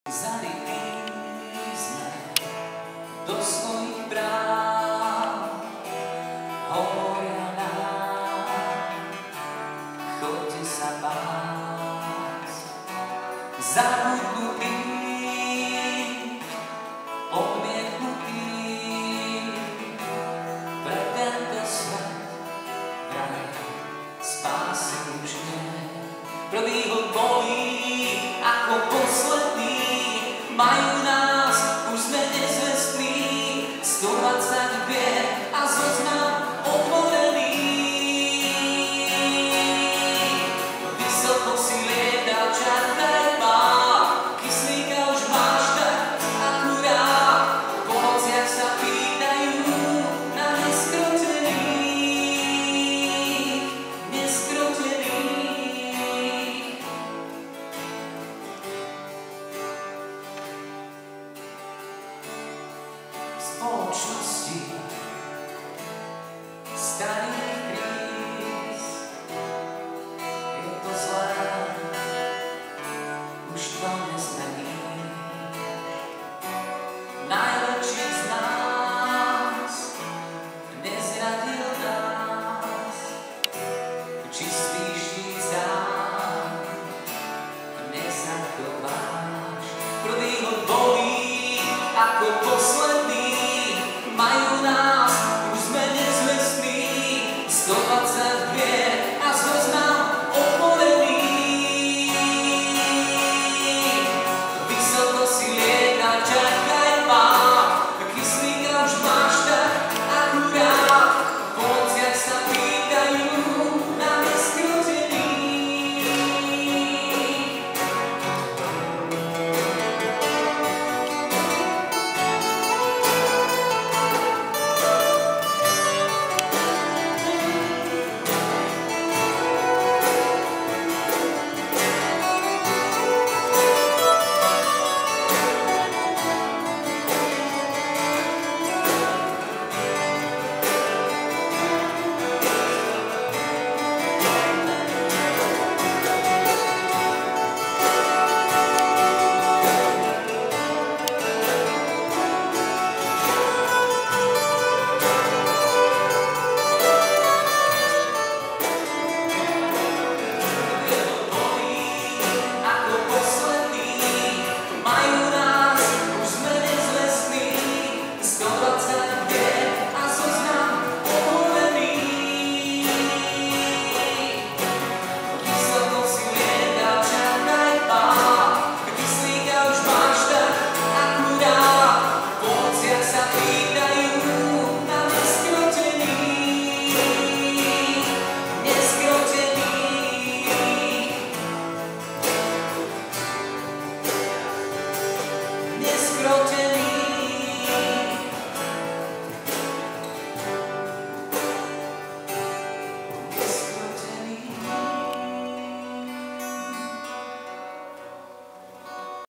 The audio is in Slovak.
Zalití sme do svojich brán, hovoria nám, choďte sa básť. Zabudnutí, odmietnutí, pre tento svet vraj spásy už nie. Prvý ho bolí ako posledný, majú nás, už sme nezvestní, 120 vier a zoznam otvorený. Vysoko si lieta čarnej má, kyslíka už máš tak akurát, po nociach sa pýtajú na neskrotených, neskrotených. Spoločnosti starých kríz je to zlé, už to nezmení. Najlepší z nás nezradil nás, čistý štít sám nezachováš. Prvý ho bolí ako posledný, majú nás